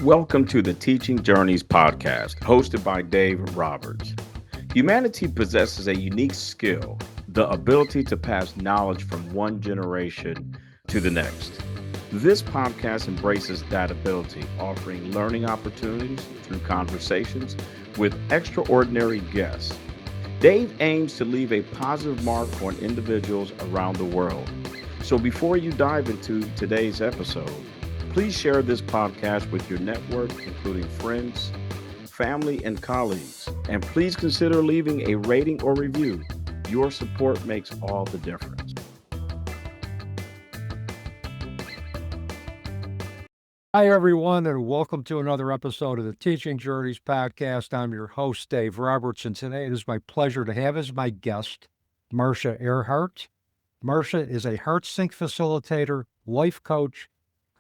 Welcome to the Teaching Journeys podcast, hosted by Dave Roberts. Humanity possesses a unique skill, the ability to pass knowledge from one generation to the next. This podcast embraces that ability, offering learning opportunities through conversations with extraordinary guests. Dave aims to leave a positive mark on individuals around the world. So before you dive into today's episode, please share this podcast with your network, including friends, family, and colleagues. And please consider leaving a rating or review. Your support makes all the difference. Hi, everyone, and welcome to another episode of the Teaching Journeys podcast. I'm your host, Dave Roberts, and today it is my pleasure to have as my guest, Marcia Earhart. Marcia is a heart-sync facilitator, life coach,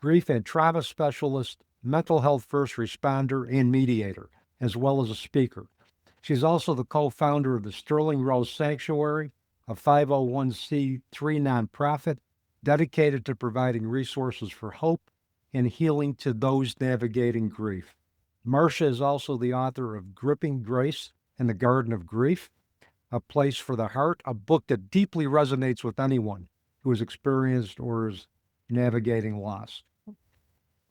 grief and trauma specialist, mental health first responder, and mediator, as well as a speaker. She's also the co-founder of the Sterling Rose Sanctuary, a 501c3 nonprofit dedicated to providing resources for hope and healing to those navigating grief. Marcia is also the author of Gripping Grace in the Garden of Grief, A Place for the Heart, a book that deeply resonates with anyone who has experienced or is navigating loss.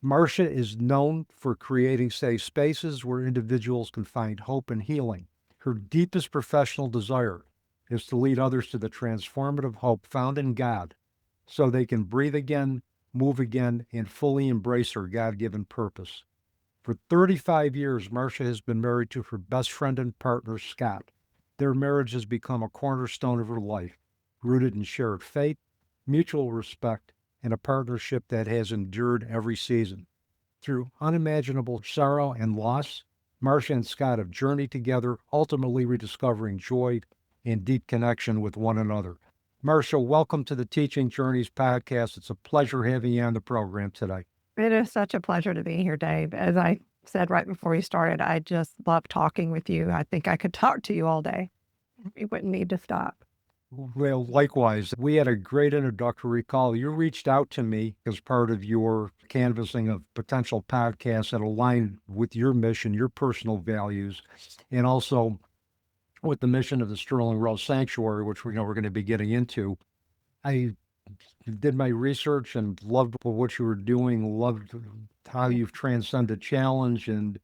Marcia is known for creating safe spaces where individuals can find hope and healing. Her deepest professional desire is to lead others to the transformative hope found in God so they can breathe again, move again, and fully embrace her God-given purpose. For 35 years, Marcia has been married to her best friend and partner, Scott. Their marriage has become a cornerstone of her life, rooted in shared faith, mutual respect, and a partnership that has endured every season. Through unimaginable sorrow and loss, Marcia and Scott have journeyed together, ultimately rediscovering joy and deep connection with one another. Marcia, welcome to the Teaching Journeys podcast. It's a pleasure having you on the program today. It is such a pleasure to be here, Dave. As I said right before we started, I just love talking with you. I think I could talk to you all day. We wouldn't need to stop. Well, likewise, we had a great introductory call. You reached out to me as part of your canvassing of potential podcasts that align with your mission, your personal values, and also with the mission of the Sterling Rose Sanctuary, which we know we're going to be getting into. I did my research and loved what you were doing, loved how you've transcended challenge, and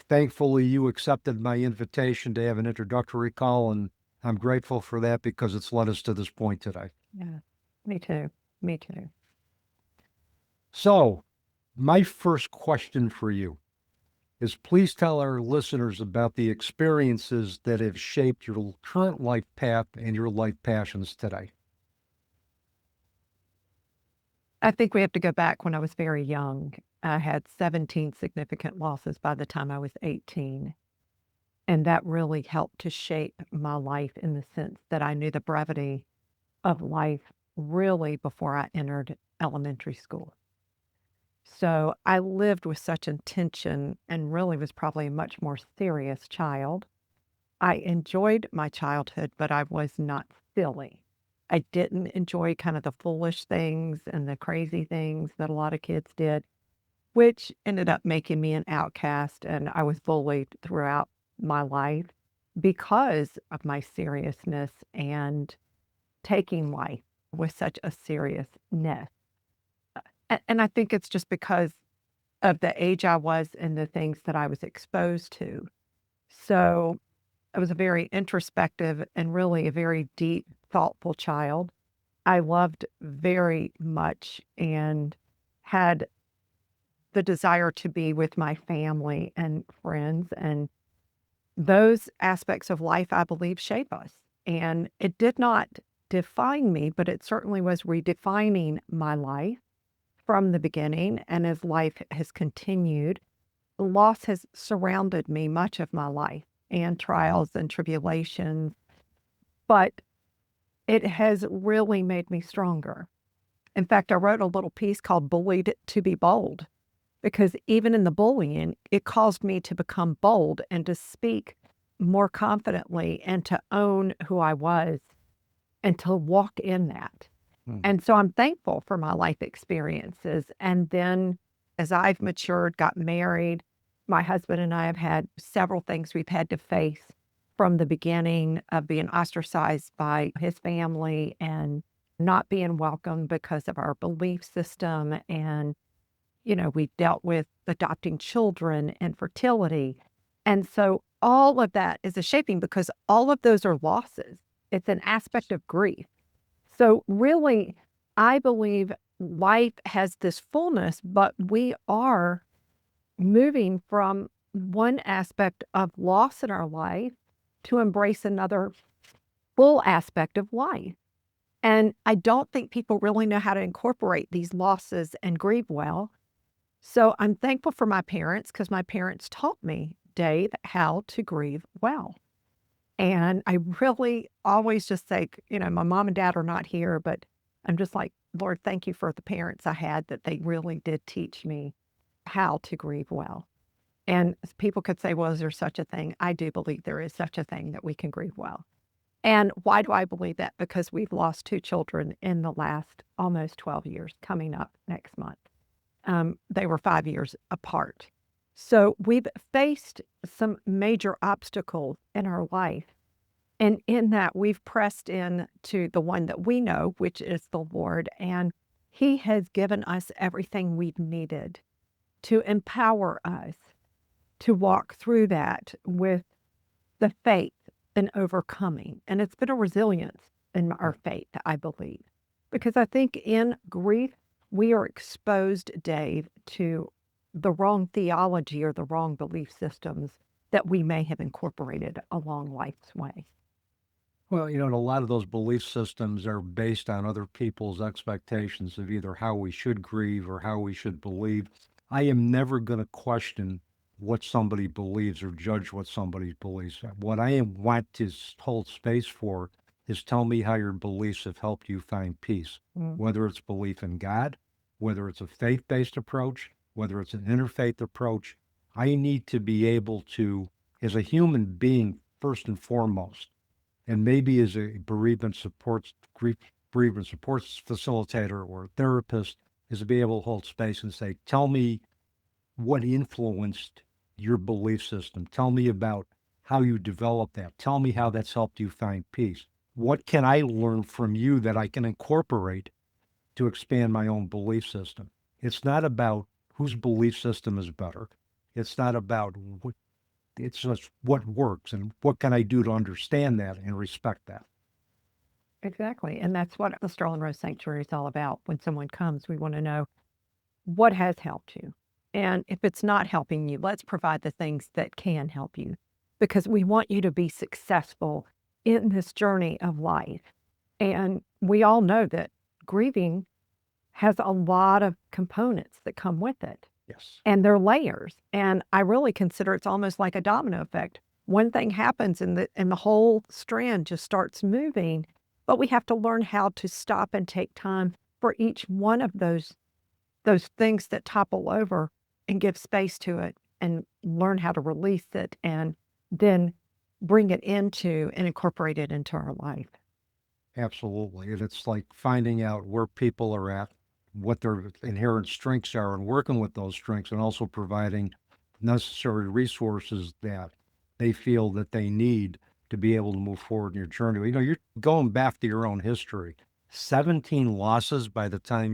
thankfully you accepted my invitation to have an introductory call, and I'm grateful for that because it's led us to this point today. Yeah, me too. Me too. So, my first question for you is please tell our listeners about the experiences that have shaped your current life path and your life passions today. I think we have to go back when I was very young. I had 17 significant losses by the time I was 18. And that really helped to shape my life in the sense that I knew the brevity of life really before I entered elementary school. So I lived with such intention and really was probably a much more serious child. I enjoyed my childhood, but I was not silly. I didn't enjoy kind of the foolish things and the crazy things that a lot of kids did, which ended up making me an outcast. And I was bullied throughout my life because of my seriousness and taking life with such a seriousness. And I think it's just because of the age I was and the things that I was exposed to. So I was a very introspective and really a very deep, thoughtful child. I loved very much and had the desire to be with my family and friends, and those aspects of life, I believe, shape us. And it did not define me, but it certainly was redefining my life from the beginning. And as life has continued, loss has surrounded me much of my life and trials and tribulations, but it has really made me stronger. In fact, I wrote a little piece called Bullied to be Bold, because even in the bullying, it caused me to become bold and to speak more confidently and to own who I was and to walk in that. And so I'm thankful for my life experiences. And then as I've matured, got married, my husband and I have had several things we've had to face from the beginning of being ostracized by his family and not being welcome because of our belief system. And, we've dealt with adopting children and fertility. And so all of that is a shaping because all of those are losses. It's an aspect of grief. So really, I believe life has this fullness, but we are moving from one aspect of loss in our life to embrace another full aspect of life. And I don't think people really know how to incorporate these losses and grieve well. So I'm thankful for my parents because my parents taught me, Dave, how to grieve well. And I really always just say, my mom and dad are not here, but I'm just like, Lord, thank you for the parents I had that they really did teach me how to grieve well. And people could say, well, is there such a thing? I do believe there is such a thing that we can grieve well. And why do I believe that? Because we've lost 2 children in the last almost 12 years, coming up next month. They were 5 years apart. So we've faced some major obstacles in our life. And in that, we've pressed in to the one that we know, which is the Lord. And He has given us everything we've needed to empower us to walk through that with the faith and overcoming. And it's been a resilience in our faith, I believe. Because I think in grief, we are exposed, Dave, to the wrong theology or the wrong belief systems that we may have incorporated along life's way. Well, a lot of those belief systems are based on other people's expectations of either how we should grieve or how we should believe. I am never going to question what somebody believes or judge what somebody believes. What I want to hold space for is tell me how your beliefs have helped you find peace, whether it's belief in God, whether it's a faith-based approach, whether it's an interfaith approach. I need to be able to, as a human being, first and foremost, and maybe as a grief bereavement supports facilitator or therapist, is to be able to hold space and say, tell me what influenced your belief system. Tell me about how you developed that. Tell me how that's helped you find peace. What can I learn from you that I can incorporate to expand my own belief system? It's not about whose belief system is better. It's not about it's just what works and what can I do to understand that and respect that. Exactly. And that's what the Sterling Rose Sanctuary is all about. When someone comes, we want to know what has helped you. And if it's not helping you, let's provide the things that can help you because we want you to be successful in this journey of life. And we all know that grieving has a lot of components that come with it. Yes. And they're layers. And I really consider it's almost like a domino effect. One thing happens and the whole strand just starts moving, but we have to learn how to stop and take time for each one of those things that topple over and give space to it and learn how to release it and then bring it into and incorporate it into our life. Absolutely. And it's like finding out where people are at, what their inherent strengths are, and working with those strengths, and also providing necessary resources that they feel that they need to be able to move forward in your journey. You're going back to your own history. 17 losses by the time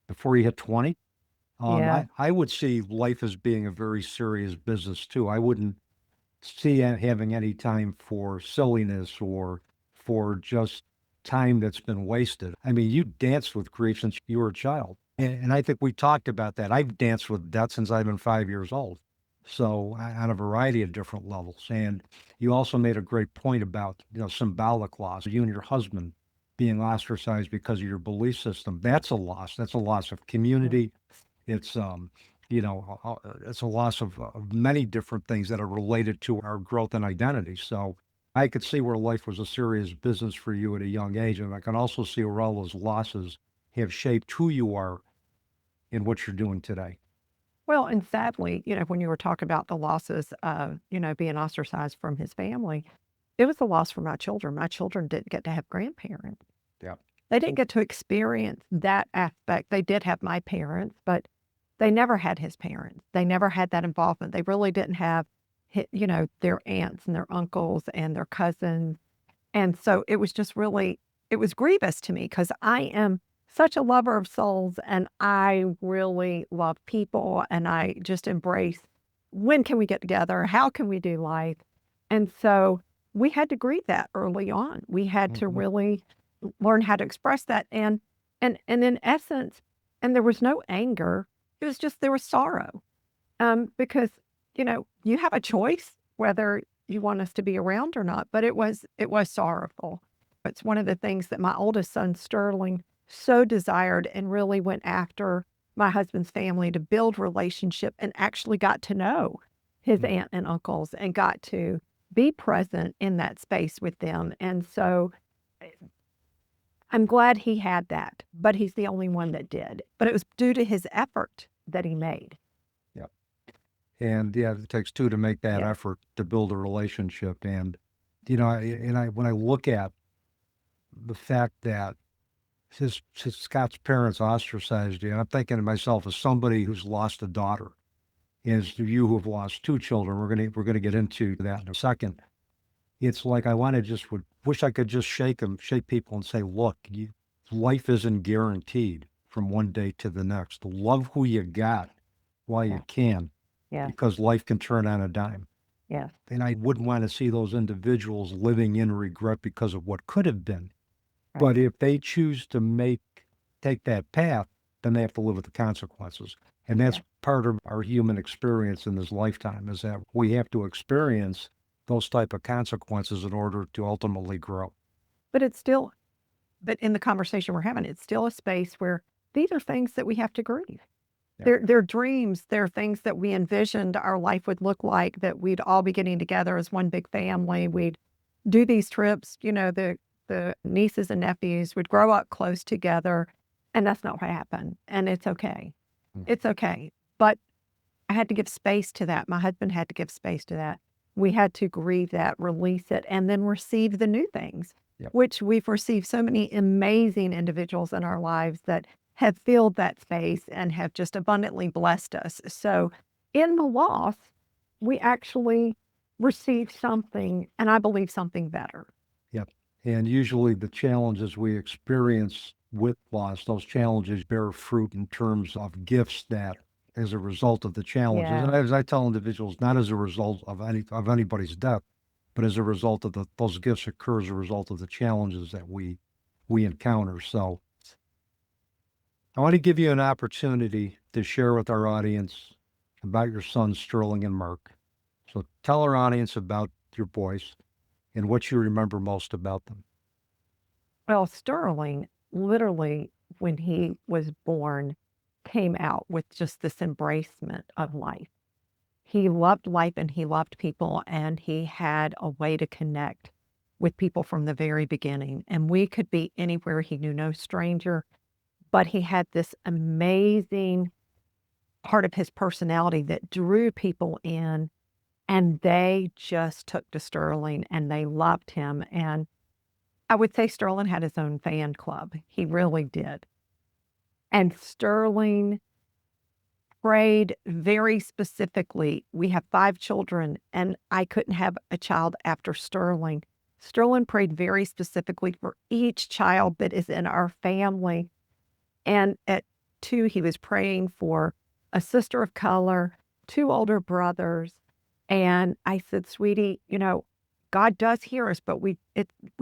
before you hit 20. Yeah. I would see life as being a very serious business too. I wouldn't see having any time for silliness or for just time that's been wasted. I mean, you danced with grief since you were a child. And I think we talked about that. I've danced with death since I've been 5 years old. So on a variety of different levels. And you also made a great point about, symbolic loss. You and your husband being ostracized because of your belief system. That's a loss. That's a loss of community. It's, it's a loss of many different things that are related to our growth and identity. So I could see where life was a serious business for you at a young age. And I can also see where all those losses have shaped who you are and what you're doing today. Well, and sadly, when you were talking about the losses of, being ostracized from his family, it was a loss for my children. My children didn't get to have grandparents. Yeah. They didn't get to experience that aspect. They did have my parents, but they never had his parents. They never had that involvement. They really didn't have, their aunts and their uncles and their cousins. And so it was just really, it was grievous to me because I am such a lover of souls and I really love people and I just embrace when can we get together? How can we do life? And so we had to grieve that early on. We had to really learn how to express that. And in essence, and there was no anger. It was just there was sorrow. Because, you have a choice whether you want us to be around or not, but it was sorrowful. It's one of the things that my oldest son, Sterling, so desired and really went after my husband's family to build relationship and actually got to know his aunt and uncles and got to be present in that space with them. And so I'm glad he had that, but he's the only one that did. But it was due to his effort that he made. Yep. And yeah, it takes two to make that Yeah. effort to build a relationship. And, when I look at the fact that Scott's parents ostracized you, I'm thinking to myself, as somebody who's lost a daughter, as you who have lost two children, we're gonna get into that in a second. It's like I want to would wish I could just shake people and say, look, life isn't guaranteed from one day to the next. Love who you got while you Yeah. can, Yeah. because life can turn on a dime. Yeah. And I wouldn't want to see those individuals living in regret because of what could have been. Right. But if they choose to take that path, then they have to live with the consequences. And that's part of our human experience in this lifetime, is that we have to experience those type of consequences in order to ultimately grow. But in the conversation we're having, it's still a space where these are things that we have to grieve. Yeah. They're dreams. They're things that we envisioned our life would look like, that we'd all be getting together as one big family. We'd do these trips, the nieces and nephews would grow up close together, and that's not what happened. And it's okay. It's okay. But I had to give space to that. My husband had to give space to that. We had to grieve that, release it, and then receive the new things, which we've received so many amazing individuals in our lives that have filled that space and have just abundantly blessed us. So in the loss, we actually received something, and I believe something better. Yep. And usually the challenges we experience with loss, those challenges bear fruit in terms of gifts that, as a result of the challenges, Yeah. and as I tell individuals, not as a result of anybody's death, but as a result of those gifts occur as a result of the challenges that we encounter. So I want to give you an opportunity to share with our audience about your sons, Sterling and Mark. So tell our audience about your boys and what you remember most about them. Well, Sterling, literally, when he was born, came out with just this embracement of life. He loved life and he loved people, and he had a way to connect with people from the very beginning. And we could be anywhere. He knew no stranger, but he had this amazing part of his personality that drew people in, and they just took to Sterling and they loved him. And I would say Sterling had his own fan club. He really did. And Sterling prayed very specifically. We have 5 children, and I couldn't have a child after Sterling. Sterling prayed very specifically for each child that is in our family. And at 2, he was praying for a sister of color, 2 older brothers. And I said, sweetie, God does hear us, but we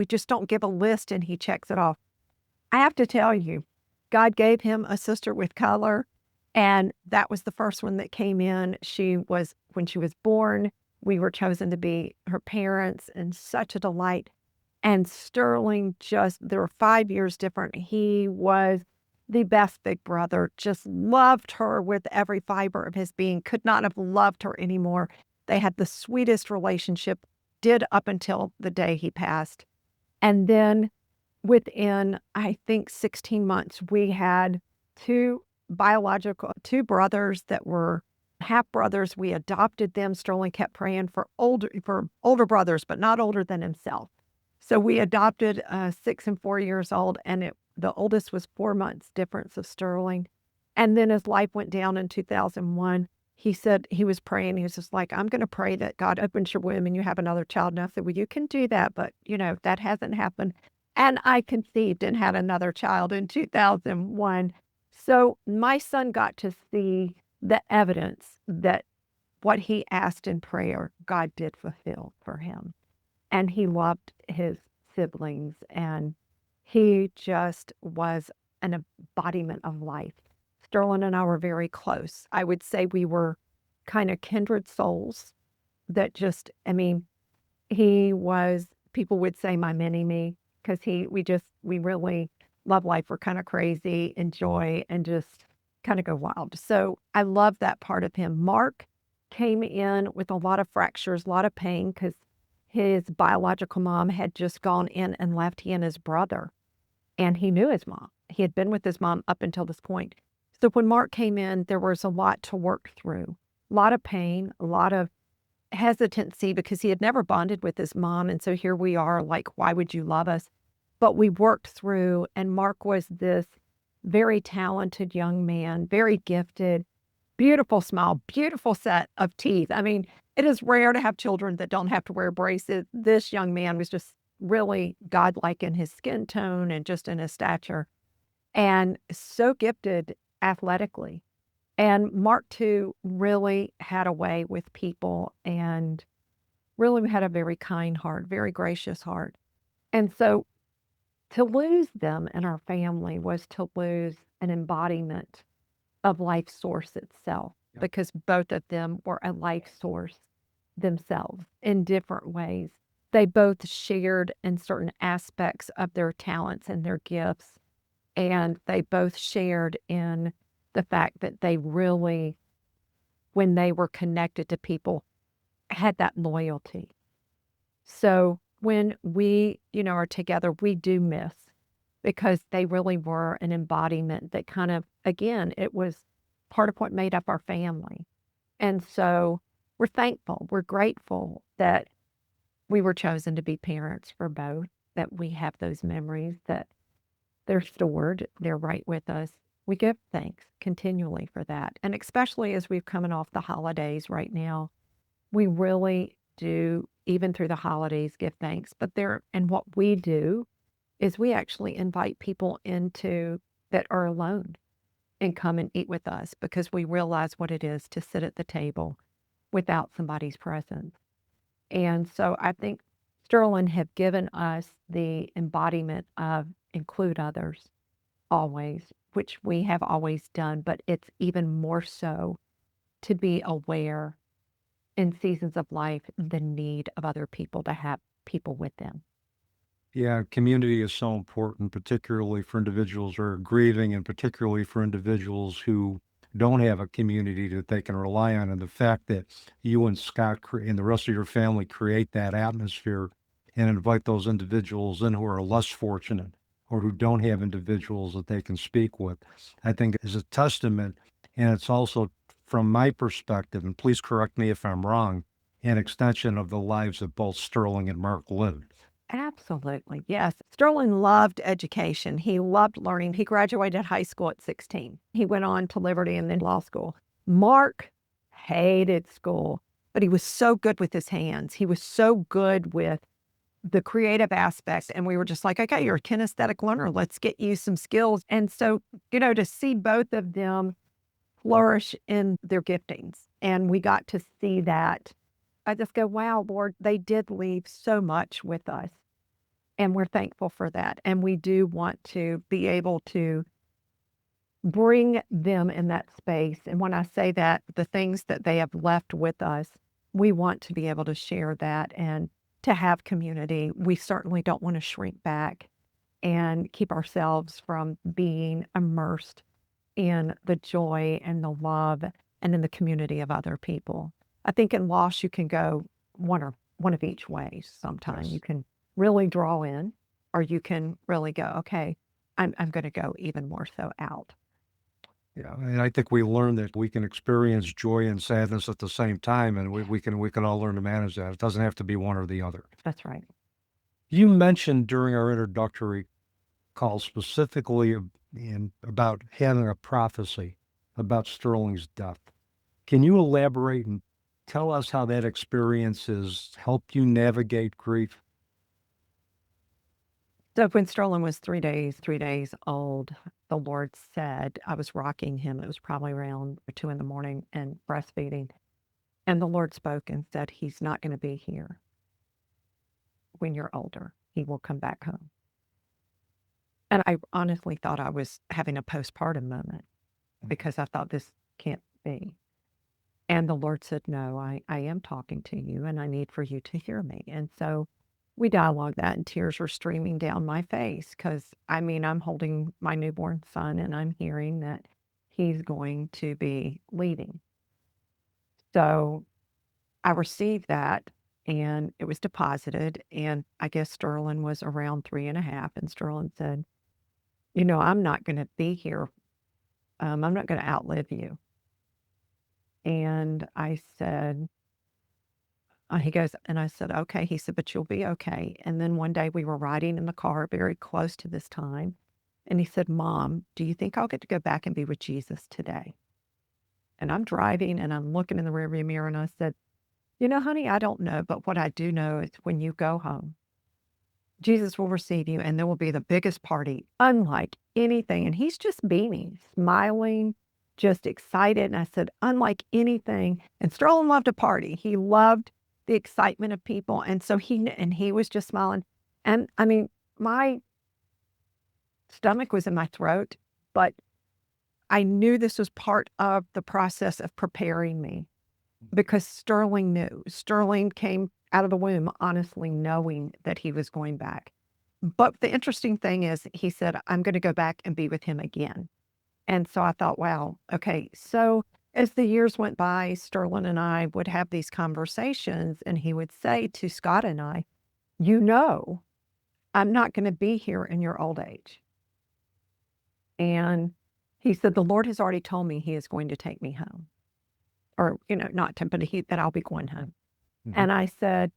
just don't give a list and he checks it off. I have to tell you, God gave him a sister with color, and that was the first one that came in. When she was born, we were chosen to be her parents, and such a delight. And Sterling there were 5 years different. He was the best big brother, just loved her with every fiber of his being, could not have loved her anymore. They had the sweetest relationship, did up until the day he passed. And then within, I think, 16 months, we had 2 brothers that were half brothers. We adopted them. Sterling kept praying for older brothers, but not older than himself. So we adopted 6 and 4 years old, and the oldest was 4 months difference of Sterling. And then as life went down in 2001, he said he was praying. He was just like, I'm going to pray that God opens your womb and you have another child. And I said, well, you can do that, but that hasn't happened. And I conceived and had another child in 2001. So my son got to see the evidence that what he asked in prayer, God did fulfill for him. And he loved his siblings, and he just was an embodiment of life. Sterling and I were very close. I would say we were kind of kindred souls that just, he was, people would say my mini-me, because we really love life. We're kind of crazy, enjoy, and just kind of go wild. So I love that part of him. Mark came in with a lot of fractures, a lot of pain, because his biological mom had just gone in and left he and his brother. And he knew his mom. He had been with his mom up until this point. So when Mark came in, there was a lot to work through, a lot of pain, a lot of hesitancy, because he had never bonded with his mom. And so here we are, like, why would you love us? But we worked through, and Mark was this very talented young man, very gifted, beautiful smile, beautiful set of teeth. It is rare to have children that don't have to wear braces. This young man was just really godlike in his skin tone and just in his stature, and so gifted athletically. And Mark, too, really had a way with people and really had a very kind heart, very gracious heart. And so to lose them in our family was to lose an embodiment of life source itself, Yeah. because both of them were a life source themselves in different ways. They both shared in certain aspects of their talents and their gifts, and they both shared in the fact that they really, when they were connected to people, had that loyalty. So when we, are together, we do miss, because they really were an embodiment that kind of, again, it was part of what made up our family. And so we're thankful, we're grateful that we were chosen to be parents for both, that we have those memories, that they're stored, they're right with us. We give thanks continually for that. And especially as we've coming off the holidays right now, we really do, even through the holidays, give thanks. And what we do is we actually invite people into that are alone and come and eat with us, because we realize what it is to sit at the table without somebody's presence. And so I think Sterling have given us the embodiment of include others always, which we have always done, but it's even more so to be aware in seasons of life the need of other people to have people with them. Yeah, community is so important, particularly for individuals who are grieving, and particularly for individuals who don't have a community that they can rely on. And the fact that you and Scott and the rest of your family create that atmosphere and invite those individuals in who are less fortunate or who don't have individuals that they can speak with, I think is a testament. And it's also, from my perspective, and please correct me if I'm wrong, an extension of the lives that both Sterling and Mark lived. Absolutely. Yes. Sterling loved education. He loved learning. He graduated high school at 16. He went on to Liberty and then law school. Mark hated school, but he was so good with his hands. He was so good with the creative aspects. And we were just like, okay, you're a kinesthetic learner. Let's get you some skills. And so, to see both of them flourish in their giftings, and we got to see that, I just go, wow, Lord, they did leave so much with us. And we're thankful for that. And we do want to be able to bring them in that space. And when I say that, the things that they have left with us, we want to be able to share that and to have community. We certainly don't want to shrink back and keep ourselves from being immersed in the joy and the love and in the community of other people. I think in loss, you can go one of each way. Sometimes Yes. you can really draw in, or you can really go, okay, I'm going to go even more so out. Yeah, and I think we learned that we can experience joy and sadness at the same time, and we can all learn to manage that. It doesn't have to be one or the other. That's right. You mentioned during our introductory call specifically about having a prophecy about Sterling's death. Can you elaborate and tell us how that experience has helped you navigate grief? So when Sterling was 3 days old, the Lord said, I was rocking him. It was probably around 2 in the morning and breastfeeding. And the Lord spoke and said, he's not going to be here when you're older. He will come back home. And I honestly thought I was having a postpartum moment because I thought this can't be. And the Lord said, no, I am talking to you and I need for you to hear me. And so we dialogued that and tears were streaming down my face because, I'm holding my newborn son and I'm hearing that he's going to be leaving. So I received that and it was deposited. And I guess Sterling was around 3.5. And Sterling said, I'm not going to be here. I'm not going to outlive you. And I said, he goes, and I said, okay. He said, but you'll be okay. And then one day we were riding in the car very close to this time. And he said, Mom, do you think I'll get to go back and be with Jesus today? And I'm driving and I'm looking in the rearview mirror and I said, honey, I don't know. But what I do know is when you go home, Jesus will receive you and there will be the biggest party, unlike anything. And he's just beaming, smiling, just excited. And I said, unlike anything. And Sterling loved a party. He loved the excitement of people. And so he was just smiling. And my stomach was in my throat, but I knew this was part of the process of preparing me because Sterling knew. Sterling came out of the womb, honestly knowing that he was going back. But the interesting thing is, he said, I'm going to go back and be with him again. And so I thought, wow, okay. So as the years went by, Sterling and I would have these conversations, and he would say to Scott and I, I'm not going to be here in your old age. And he said, the Lord has already told me he is going to take me home. Or, not to, but that I'll be going home. Mm-hmm. And I said,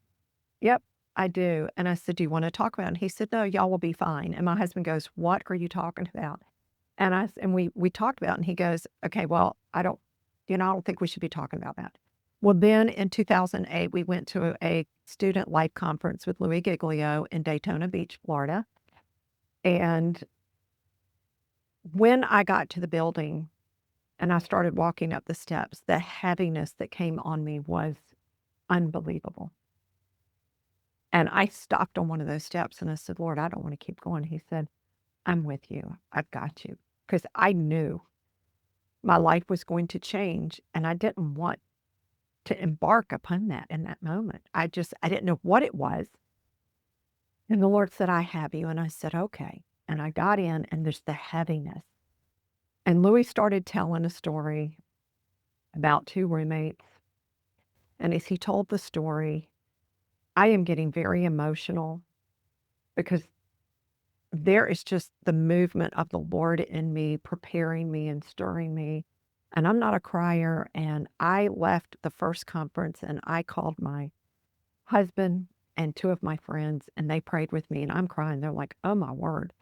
yep, I do. And I said, do you want to talk about it? And he said, no, y'all will be fine. And my husband goes, what are you talking about? And we talked about it, and he goes, okay, well, I don't think we should be talking about that. Well, then in 2008, we went to a student life conference with Louis Giglio in Daytona Beach, Florida. And when I got to the building and I started walking up the steps, the heaviness that came on me was unbelievable. And I stopped on one of those steps and I said, Lord, I don't want to keep going. He said, I'm with you. I've got you. Because I knew my life was going to change and I didn't want to embark upon that in that moment. I didn't know what it was. And the Lord said, I have you. And I said, okay. And I got in and there's the heaviness. And Louis started telling a story about 2 roommates. And as he told the story, I am getting very emotional because there is just the movement of the Lord in me, preparing me and stirring me. And I'm not a crier. And I left the first conference and I called my husband and 2 of my friends and they prayed with me and I'm crying. They're like, oh my word.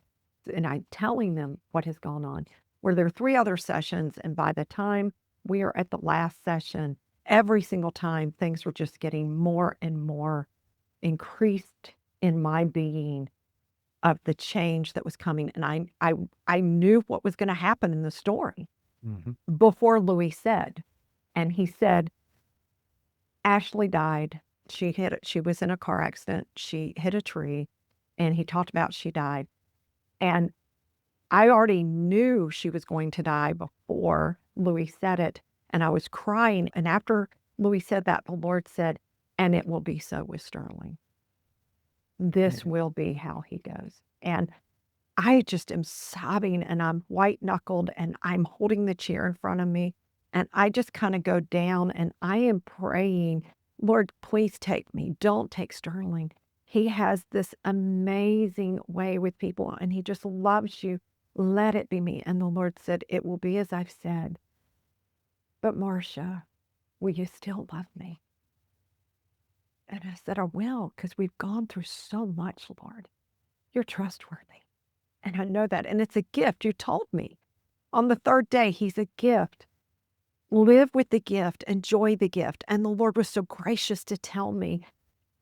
And I'm telling them what has gone on. Where there are 3 other sessions. And by the time we are at the last session, every single time things were just getting more and more increased in my being of the change that was coming. And I knew what was going to happen in the story before Louis said. And he said, Ashley died. She was in a car accident. She hit a tree and he talked about she died. And I already knew she was going to die before Louis said it. And I was crying. And after Louis said that, the Lord said, and it will be so with Sterling. This will be how he goes. And I just am sobbing and I'm white knuckled and I'm holding the chair in front of me. And I just kind of go down and I am praying, Lord, please take me. Don't take Sterling. He has this amazing way with people and he just loves you. Let it be me. And the Lord said, it will be as I've said. But Marcia, will you still love me? And I said, I will, because we've gone through so much, Lord. You're trustworthy. And I know that. And it's a gift. You told me On the third day, he's a gift. Live with the gift, enjoy the gift. And the Lord was so gracious to tell me.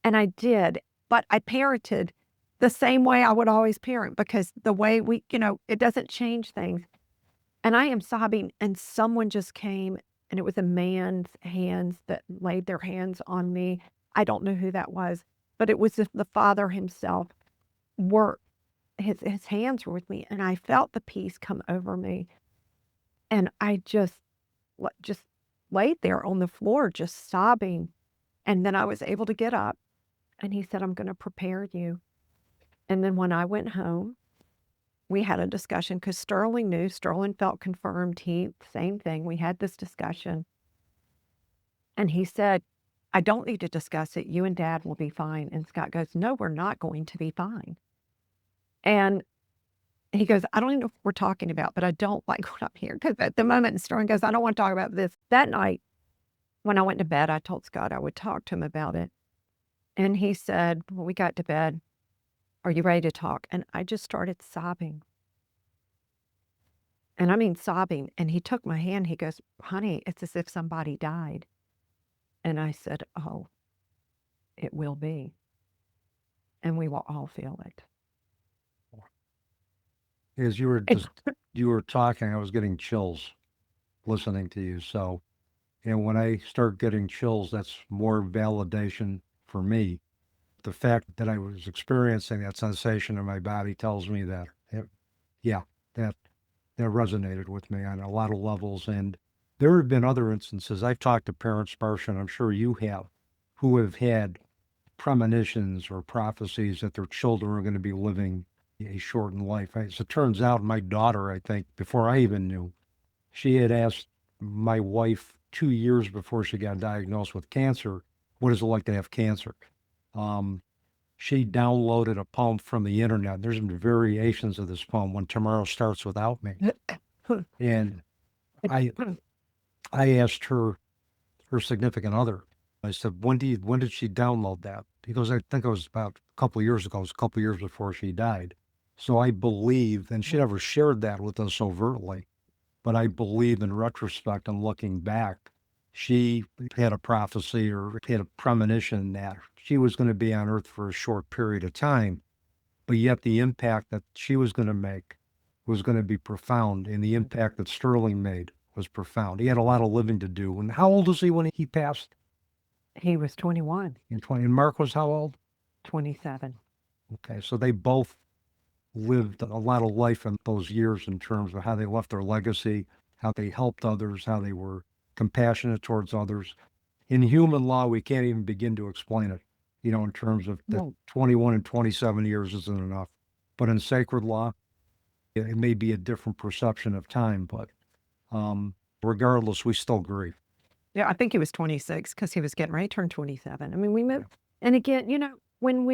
And I did, but I parented the same way I would always parent, because the way it doesn't change things. And I am sobbing, and someone just came, and it was a man's hands that laid their hands on me. I don't know who that was, but it was the Father himself worked. His hands were with me, and I felt the peace come over me. And I just laid there on the floor, just sobbing. And then I was able to get up, and he said, I'm going to prepare you. And then when I went home, we had a discussion, because Sterling knew. Sterling felt confirmed. Same thing. We had this discussion. And he said, I don't need to discuss it. You and Dad will be fine. And Scott goes, no, we're not going to be fine. And he goes, I don't even know what we're talking about, but I don't like what I'm hearing. Because at the moment, Sterling goes, I don't want to talk about this. That night, when I went to bed, I told Scott I would talk to him about it. And he said, well, we got to bed. Are you ready to talk? And I just started sobbing. And I mean sobbing. And he took my hand. He goes, honey, it's as if somebody died. And I said, oh, it will be. And we will all feel it. As you were talking, I was getting chills listening to you. So, and when I start getting chills, that's more validation for me. The fact that I was experiencing that sensation in my body tells me that, that resonated with me on a lot of levels. And there have been other instances. I've talked to parents, Marcia, and I'm sure you have, who have had premonitions or prophecies that their children are going to be living a shortened life. As it turns out, my daughter, I think, before I even knew, she had asked my wife 2 years before she got diagnosed with cancer, what is it like to have cancer? She downloaded a poem from the internet. There's been variations of this poem, When Tomorrow Starts Without Me. And I asked her significant other, I said, when did she download that? He goes, I think it was about a couple of years ago. It was a couple of years before she died. So I believe, and she never shared that with us overtly, but I believe in retrospect and looking back, she had a prophecy or had a premonition that she was going to be on earth for a short period of time, but yet the impact that she was going to make was going to be profound, and the impact that Sterling made was profound. He had a lot of living to do. And how old was he when he passed? He was 21. And Mark was how old? 27. Okay, so they both lived a lot of life in those years in terms of how they left their legacy, how they helped others, how they were compassionate towards others. In human law, we can't even begin to explain it, in terms of the 21 and 27 years isn't enough. But in sacred law, it may be a different perception of time, but regardless, we still grieve. Yeah, I think he was 26 because he was getting ready to turn 27. I mean, we moved. And again, when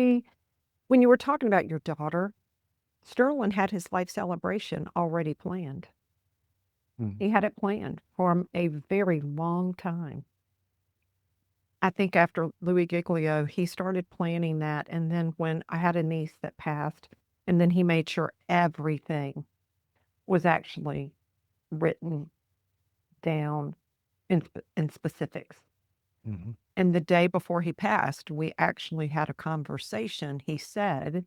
you were talking about your daughter, Sterling had his life celebration already planned. He had it planned for a very long time. I think after Louis Giglio, he started planning that. And then when I had a niece that passed, and then he made sure everything was actually written down in specifics. And the day before he passed, we actually had a conversation. He said,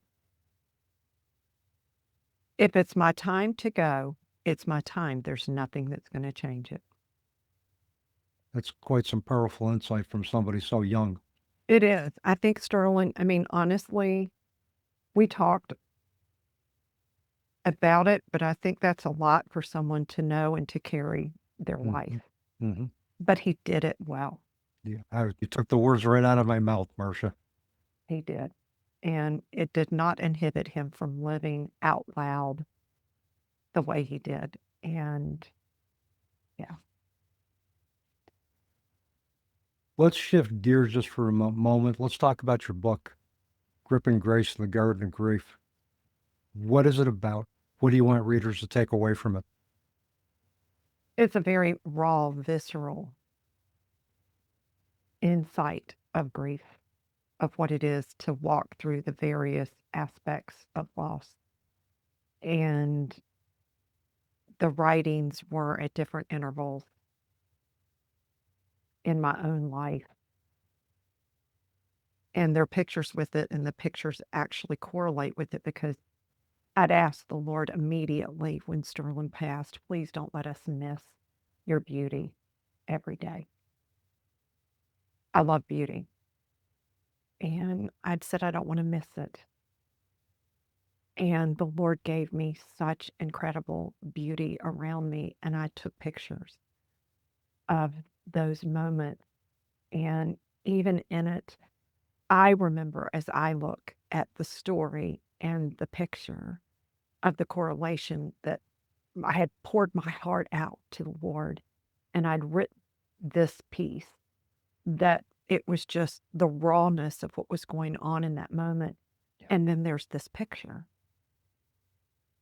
if it's my time to go, it's my time. There's nothing that's going to change it. That's quite some powerful insight from somebody so young. It is. I think Sterling, honestly, we talked about it, but I think that's a lot for someone to know and to carry their life. But he did it well. Yeah, you took the words right out of my mouth, Marcia. He did. And it did not inhibit him from living out loud the way he did. And yeah. Let's shift gears just for a moment. Let's talk about your book, Gripping Grace in the Garden of Grief. What is it about? What do you want readers to take away from it? It's a very raw, visceral insight of grief, of what it is to walk through the various aspects of loss. And the writings were at different intervals in my own life. And there are pictures with it, and the pictures actually correlate with it because I'd asked the Lord immediately when Sterling passed, please don't let us miss your beauty every day. I love beauty. And I'd said, I don't want to miss it. And the Lord gave me such incredible beauty around me. And I took pictures of those moments. And even in it, I remember as I look at the story and the picture of the correlation that I had poured my heart out to the Lord and I'd written this piece, that it was just the rawness of what was going on in that moment. Yeah. And then there's this picture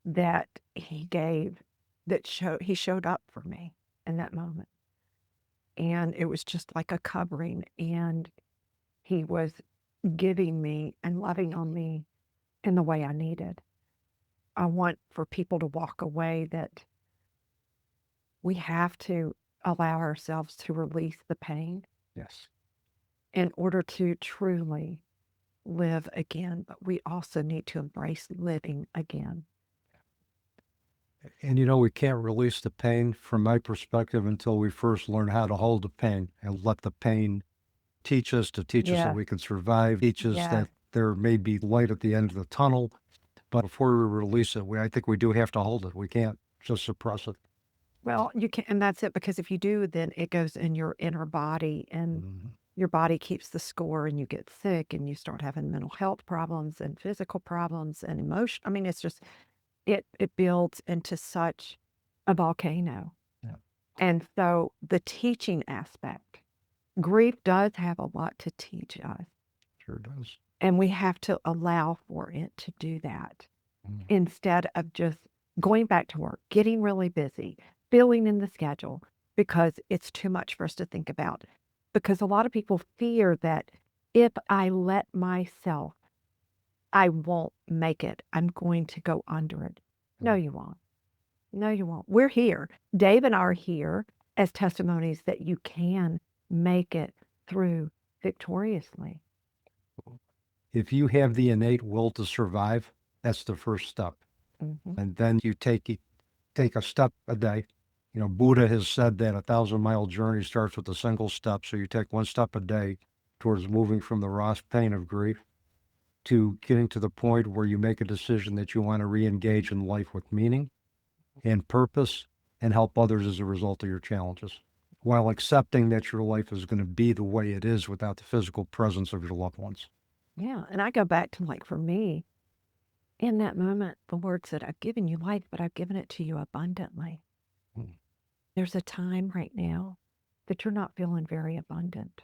that he gave that he showed up for me in that moment. And it was just like a covering, and he was giving me and loving on me in the way I needed. I want for people to walk away that we have to allow ourselves to release the pain Yes. in order to truly live again, but we also need to embrace living again. And we can't release the pain from my perspective until we first learn how to hold the pain and let the pain teach us that Yeah. we can survive, teach us Yeah. that there may be light at the end of the tunnel. But before we release it, I think we do have to hold it. We can't just suppress it. Well, you can, and that's it, because if you do, then it goes in your inner body, and Mhm. your body keeps the score, and you get sick, and you start having mental health problems and physical problems and emotion. I mean, it's just, it builds into such a volcano. Yeah. And so the teaching aspect, grief does have a lot to teach us, Sure does. and we have to allow for it to do that Mm. instead of just going back to work, getting really busy, filling in the schedule because it's too much for us to think about. Because a lot of people fear that if I let myself, I won't make it. I'm going to go under it. No, you won't. No, you won't. We're here. Dave and I are here as testimonies that you can make it through victoriously. If you have the innate will to survive, that's the first step. Mhm. And then you take a step a day. Buddha has said that a 1,000-mile journey starts with a single step. So you take one step a day towards moving from the raw pain of grief to getting to the point where you make a decision that you want to re-engage in life with meaning and purpose and help others as a result of your challenges, while accepting that your life is going to be the way it is without the physical presence of your loved ones. Yeah. And I go back to, like, for me, in that moment, the Lord said, I've given you life, but I've given it to you abundantly. Mm. There's a time right now that you're not feeling very abundant.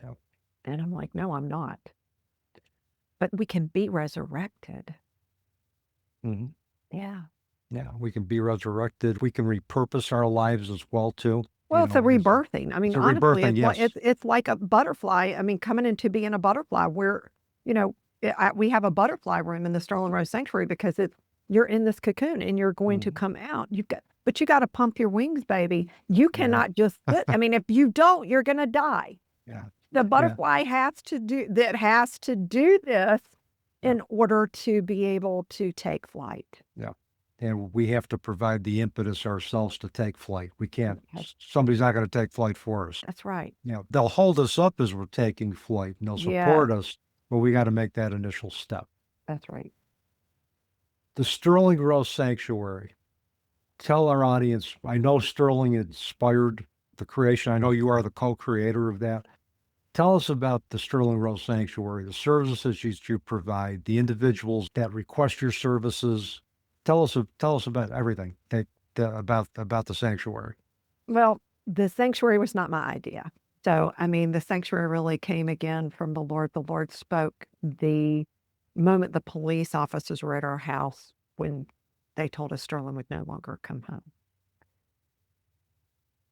Yep. And I'm like, no, I'm not. But we can be resurrected. Mm-hmm. Yeah. Yeah, we can be resurrected. We can repurpose our lives as well, too. Well, it's a rebirthing. I mean, it's a honestly, rebirthing, yes. it's like a butterfly. I mean, coming into being a butterfly, where, we have a butterfly room in the Sterling Rose Sanctuary because you're in this cocoon and you're going to come out. But you got to pump your wings, baby. You cannot just sit. I mean, if you don't, you're going to die. Yeah. The butterfly has to do this in order to be able to take flight. Yeah. And we have to provide the impetus ourselves to take flight. We can't, Yes. somebody's not going to take flight for us. That's right. They'll hold us up as we're taking flight and they'll support us, but we got to make that initial step. That's right. The Sterling Rose Sanctuary. Tell our audience, I know Sterling inspired the creation. I know you are the co-creator of that. Tell us about the Sterling Rose Sanctuary, the services you provide, the individuals that request your services. Tell us about everything about the sanctuary. Well, the sanctuary was not my idea. So, I mean, the sanctuary really came again from the Lord. The Lord spoke the moment the police officers were at our house when they told us Sterling would no longer come home.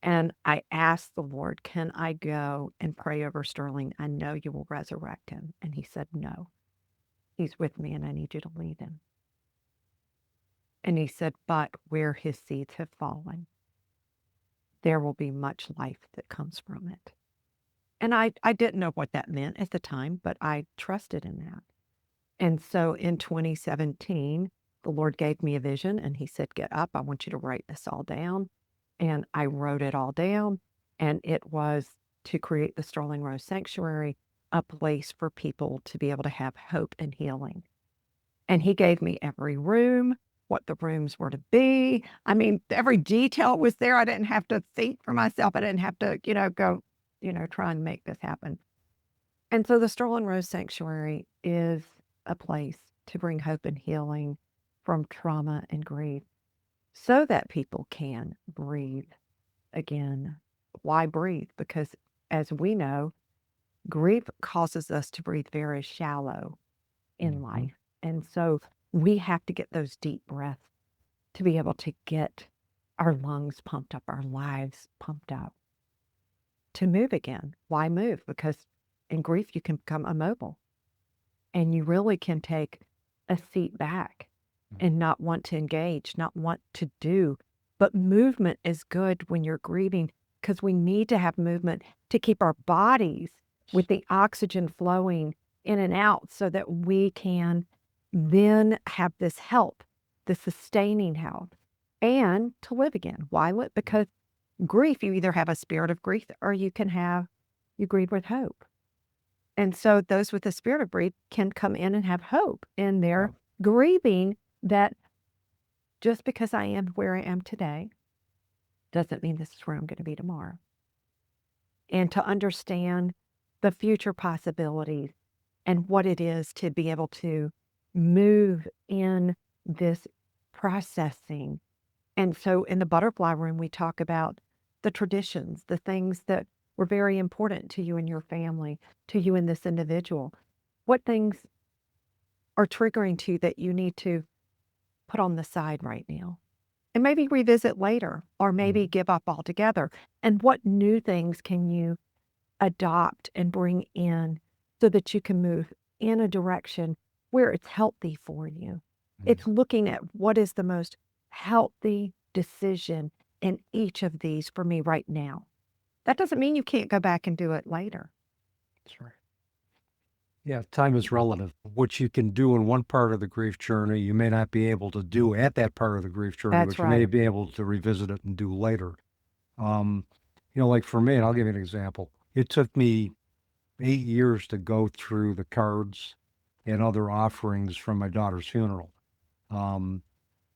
And I asked the Lord, can I go and pray over Sterling? I know you will resurrect him. And he said, no, he's with me and I need you to lead him. And he said, but where his seeds have fallen, there will be much life that comes from it. And I didn't know what that meant at the time, but I trusted in that. And so in 2017, the Lord gave me a vision and he said, get up. I want you to write this all down. And I wrote it all down. And it was to create the Sterling Rose Sanctuary, a place for people to be able to have hope and healing. And he gave me every room, what the rooms were to be. I mean, every detail was there. I didn't have to think for myself. I didn't have to, go, try and make this happen. And so the Sterling Rose Sanctuary is a place to bring hope and healing from trauma and grief so that people can breathe again. Why breathe? Because as we know, grief causes us to breathe very shallow in Mhm. life. And so we have to get those deep breaths to be able to get our lungs pumped up, our lives pumped up to move again. Why move? Because in grief, you can become immobile and you really can take a seat back and not want to engage, not want to do. But movement is good when you're grieving because we need to have movement to keep our bodies with the oxygen flowing in and out so that we can then have this help, the sustaining help, and to live again. Why live? Because grief, you either have a spirit of grief or you grieve with hope. And so those with the spirit of grief can come in and have hope in their grieving that just because I am where I am today doesn't mean this is where I'm going to be tomorrow. And to understand the future possibilities and what it is to be able to move in this processing. And so in the butterfly room, we talk about the traditions, the things that were very important to you and your family, to you and this individual. What things are triggering to you that you need to put on the side right now? And maybe revisit later, or maybe give up altogether. And what new things can you adopt and bring in so that you can move in a direction where it's healthy for you? It's looking at what is the most healthy decision in each of these for me right now. That doesn't mean you can't go back and do it later. That's right. Yeah, time is relative. What you can do in one part of the grief journey, you may not be able to do at that part of the grief journey, That's but you may right. be able to revisit it and do later. Like for me, and I'll give you an example. It took me 8 years to go through the cards and other offerings from my daughter's funeral. Um,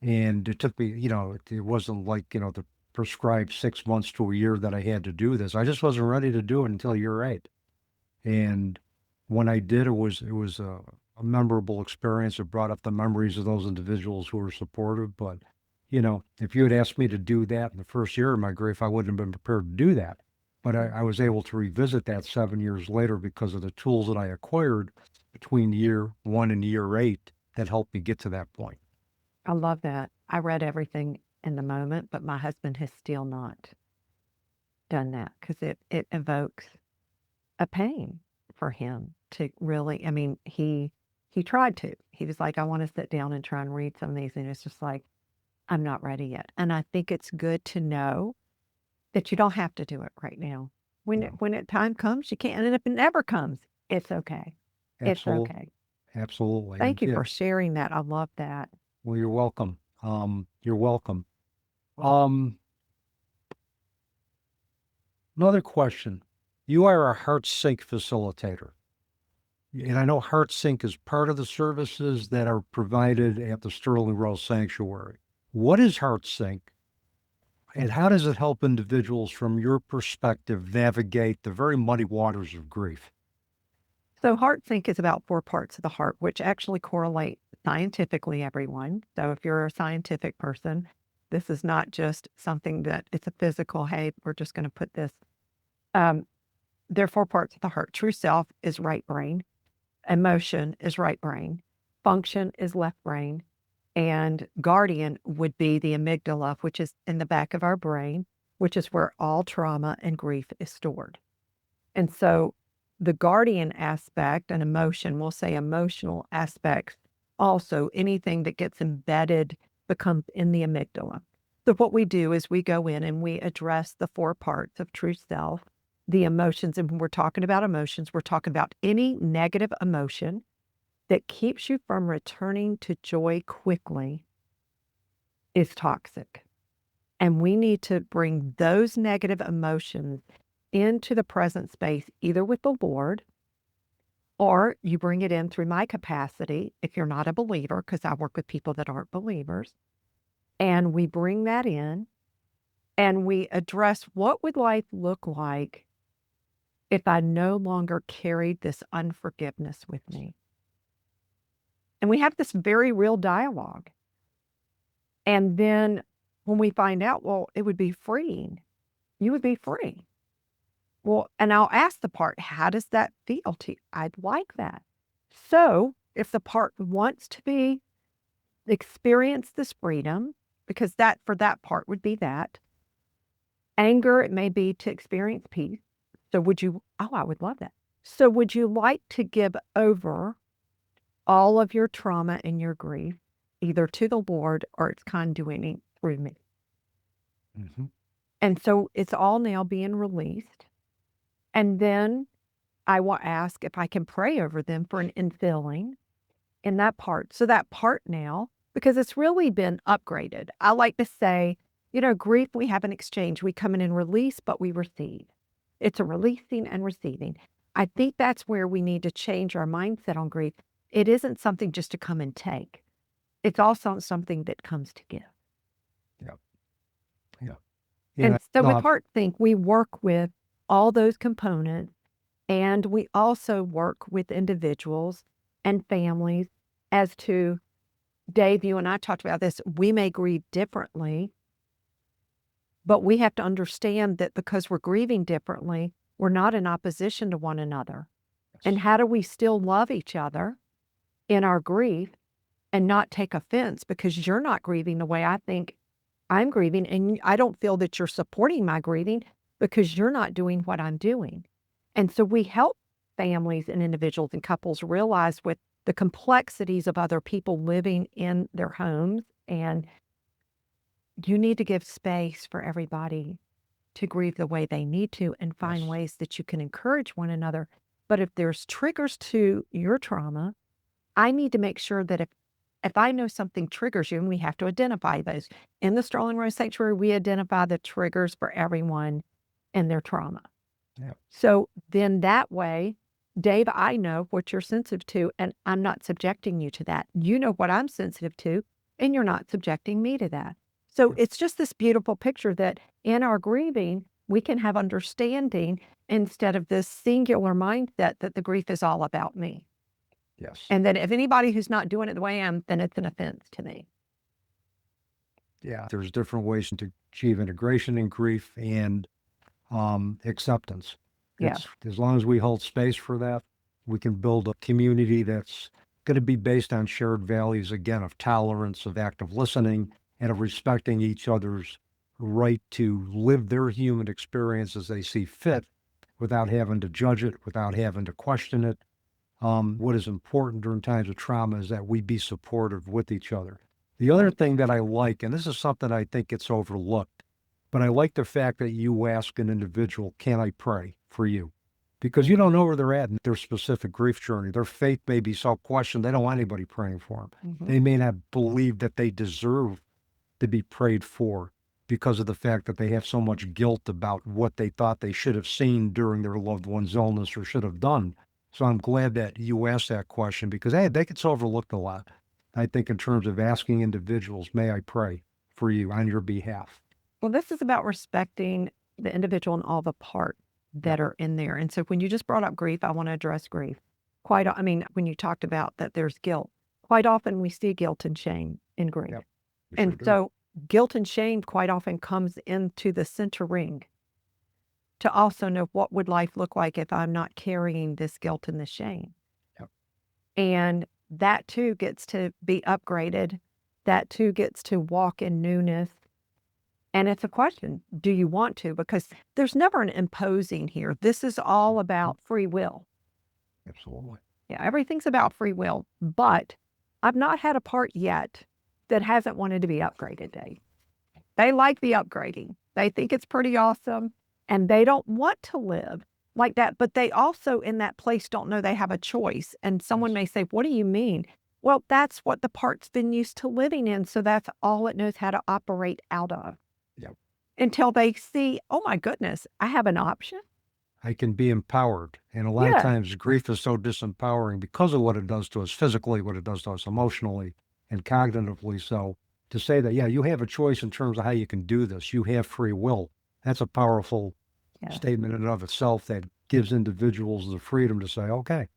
and it took me, it wasn't like, the prescribed 6 months to a year that I had to do this. I just wasn't ready to do it until year 8. And when I did, it was a memorable experience. It brought up the memories of those individuals who were supportive. But, if you had asked me to do that in the first year of my grief, I wouldn't have been prepared to do that. But I was able to revisit that 7 years later because of the tools that I acquired between year 1 and year 8 that helped me get to that point. I love that. I read everything in the moment, but my husband has still not done that because it evokes a pain for him to really, I mean, he tried to. He was like, I want to sit down and try and read some of these. And it's just like, I'm not ready yet. And I think it's good to know that you don't have to do it right now. When time comes, you can. And if it never comes, it's okay. It's Absolutely. okay. Absolutely. Thank you Yeah. for sharing that. I love that. Well, you're welcome. You're welcome. Um, Another question. You are a heart sync facilitator. And I know heart sync is part of the services that are provided at the Sterling Rose Sanctuary. What is heart sync? And how does it help individuals from your perspective navigate the very muddy waters of grief? So heart sync is about 4 parts of the heart, which actually correlate scientifically, everyone. So if you're a scientific person, this is not just something that it's a physical, hey, we're just going to put this. There are 4 parts of the heart. True self is right brain. Emotion is right brain. Function is left brain. And guardian would be the amygdala, which is in the back of our brain, which is where all trauma and grief is stored. And so the guardian aspect and emotion, we'll say emotional aspects, also anything that gets embedded becomes in the amygdala. So what we do is we go in and we address the 4 parts of true self, the emotions. And when we're talking about emotions, we're talking about any negative emotion that keeps you from returning to joy quickly is toxic. And we need to bring those negative emotions into the present space, either with the Lord, or you bring it in through my capacity if you're not a believer, because I work with people that aren't believers. And we bring that in and we address what would life look like if I no longer carried this unforgiveness with me. And we have this very real dialogue. And then when we find out, well, it would be freeing. You would be free. Well, and I'll ask the part, how does that feel to you? I'd like that. So if the part wants to experience this freedom, because that for that part would be that. Anger, it may be to experience peace. So I would love that. So would you like to give over all of your trauma and your grief, either to the Lord or it's conduiting through me? Mm-hmm. And so it's all now being released. And then I will ask if I can pray over them for an infilling in that part. So that part now, because it's really been upgraded. I like to say, grief, we have an exchange. We come in and release, but we receive. It's a releasing and receiving. I think that's where we need to change our mindset on grief. It isn't something just to come and take. It's also something that comes to give. Yeah. And so with HeartThink, we work with all those components, and we also work with individuals and families as to, Dave, you and I talked about this, we may grieve differently, but we have to understand that because we're grieving differently, we're not in opposition to one another. And how do we still love each other in our grief and not take offense because you're not grieving the way I think I'm grieving, and I don't feel that you're supporting my grieving because you're not doing what I'm doing. And so we help families and individuals and couples realize with the complexities of other people living in their homes, and you need to give space for everybody to grieve the way they need to and find ways that you can encourage one another. But if there's triggers to your trauma, I need to make sure that if I know something triggers you, and we have to identify those. In the Sterling Rose Sanctuary, we identify the triggers for everyone and their trauma. Yeah. So then that way, Dave, I know what you're sensitive to, and I'm not subjecting you to that. You know what I'm sensitive to, and you're not subjecting me to that. So it's just this beautiful picture that in our grieving, we can have understanding instead of this singular mindset that the grief is all about me. Yes. And that if anybody who's not doing it the way I am, then it's an offense to me. Yeah. There's different ways to achieve integration in grief and acceptance. Yeah. As long as we hold space for that, we can build a community that's going to be based on shared values, again, of tolerance, of active listening, and of respecting each other's right to live their human experience as they see fit without having to judge it, without having to question it. What is important during times of trauma is that we be supportive with each other. The other thing that I like, and this is something I think gets overlooked, but I like the fact that you ask an individual, can I pray for you? Because you don't know where they're at in their specific grief journey. Their faith may be so questioned, they don't want anybody praying for them. Mm-hmm. They may not believe that they deserve to be prayed for because of the fact that they have so much guilt about what they thought they should have seen during their loved one's illness or should have done. So I'm glad that you asked that question because, hey, that gets overlooked a lot. I think in terms of asking individuals, may I pray for you on your behalf? Well, this is about respecting the individual and all the parts that are in there. And so when you just brought up grief, I want to address grief. When you talked about that there's guilt, quite often we see guilt and shame in grief. Yep, and so guilt and shame quite often comes into the center ring to also know what would life look like if I'm not carrying this guilt and this shame. Yep. And that too gets to be upgraded. That too gets to walk in newness. And it's a question, do you want to? Because there's never an imposing here. This is all about free will. Absolutely. Yeah, everything's about free will. But I've not had a part yet that hasn't wanted to be upgraded, Dave. They like the upgrading. They think it's pretty awesome, and they don't want to live like that. But they also, in that place, don't know they have a choice. And someone may say, what do you mean? Well, that's what the part's been used to living in. So that's all it knows how to operate out of. Yep. Until they see, oh my goodness, I have an option. I can be empowered. And a lot of times grief is so disempowering because of what it does to us physically, what it does to us emotionally and cognitively. So to say that, yeah, you have a choice in terms of how you can do this. You have free will. That's a powerful statement in and of itself that gives individuals the freedom to say, okay,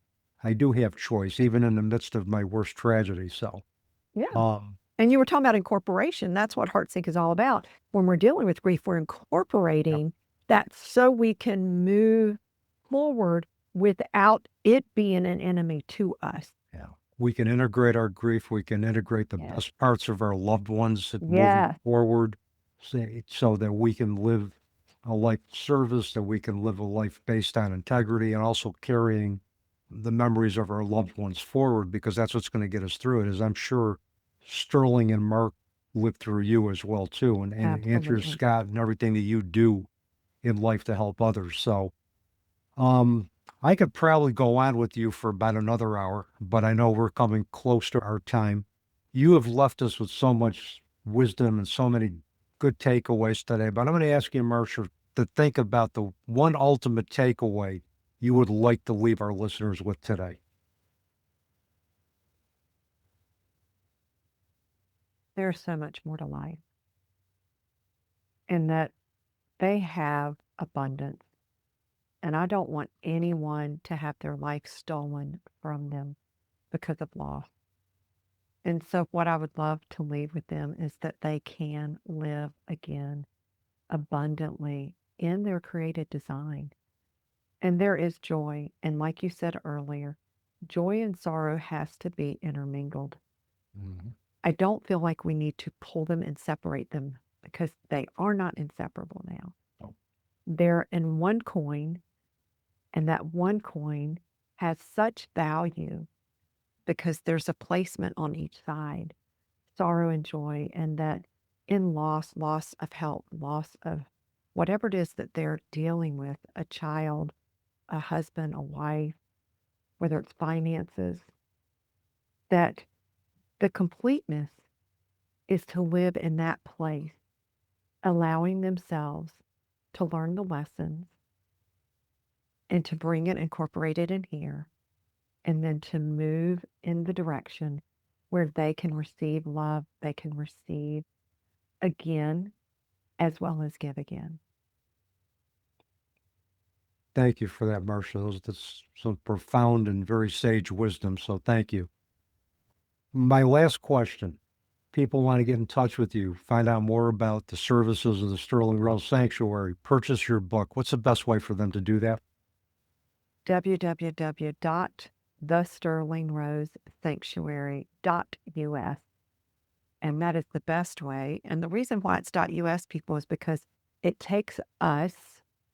I do have choice, even in the midst of my worst tragedy. So, and you were talking about incorporation. That's what Heartsync is all about. When we're dealing with grief, we're incorporating that so we can move forward without it being an enemy to us. Yeah. We can integrate our grief. We can integrate the best parts of our loved ones moving forward so that we can live a life service, that we can live a life based on integrity and also carrying the memories of our loved ones forward, because that's what's going to get us through it. As I'm sure Sterling and Mark lived through you as well too, and Andrew Scott and everything that you do in life to help others. So I could probably go on with you for about another hour, but I know we're coming close to our time. You have left us with so much wisdom and so many good takeaways today, but I'm going to ask you, Marcia, to think about the one ultimate takeaway you would like to leave our listeners with today. There's so much more to life, in that they have abundance. And I don't want anyone to have their life stolen from them because of loss. And so what I would love to leave with them is that they can live again abundantly in their created design. And there is joy. And like you said earlier, joy and sorrow has to be intermingled. Mm-hmm. I don't feel like we need to pull them and separate them, because they are not inseparable now. Oh. They're in one coin. And that one coin has such value because there's a placement on each side, sorrow and joy, and that in loss of health, loss of whatever it is that they're dealing with, a child, a husband, a wife, whether it's finances, that the completeness is to live in that place, allowing themselves to learn the lessons, and to bring it, incorporate it in here, and then to move in the direction where they can receive love, they can receive again, as well as give again. Thank you for that, Marcia. That's some profound and very sage wisdom, so thank you. My last question. People want to get in touch with you, find out more about the services of the Sterling Rose Sanctuary, purchase your book. What's the best way for them to do that? www.thesterlingrosesanctuary.us. And that is the best way. And the reason why it's .us, people, is because it takes us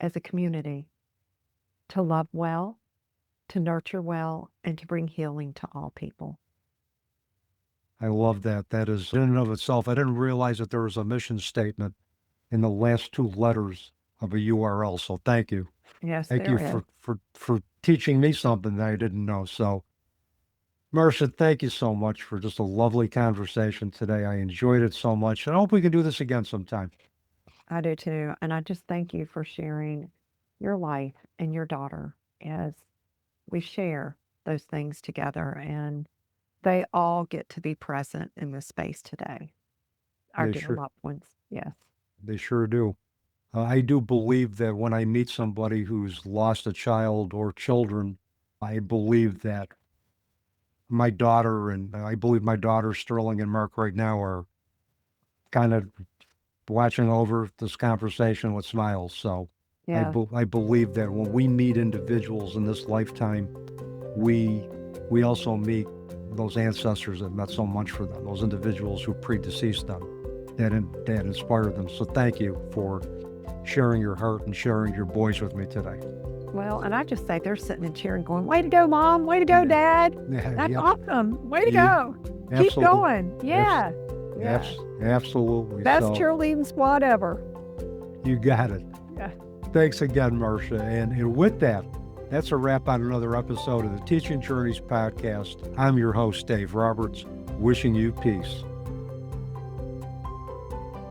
as a community to love well, to nurture well, and to bring healing to all people. I love that. That is, in and of itself, I didn't realize that there was a mission statement in the last two letters of a URL. So thank you. Yes, thank you for teaching me something that I didn't know. So, Marcia, thank you so much for just a lovely conversation today. I enjoyed it so much, and I hope we can do this again sometime. I do too. And I just thank you for sharing your life and your daughter as we share those things together, and they all get to be present in this space today. Our dear loved ones. Yes. They sure do. I do believe that when I meet somebody who's lost a child or children, I believe that my daughter, and I believe my daughter, Sterling and Mark, right now are kind of watching over this conversation with smiles. So I believe that when we meet individuals in this lifetime, we also meet those ancestors that meant so much for them, those individuals who predeceased them, that inspired them. So thank you for sharing your heart and sharing your voice with me today. Well, and I just say they're sitting and cheering, going, way to go, Mom. Way to go, Dad. That's awesome. Way to go. Absolutely. Keep going. Yeah. Yeah. Absolutely. Best So, cheerleading squad ever. you got it. Yeah. Thanks again, Marcia. And with that, that's a wrap on another episode of the Teaching Journeys podcast. I'm your host, Dave Roberts, wishing you peace.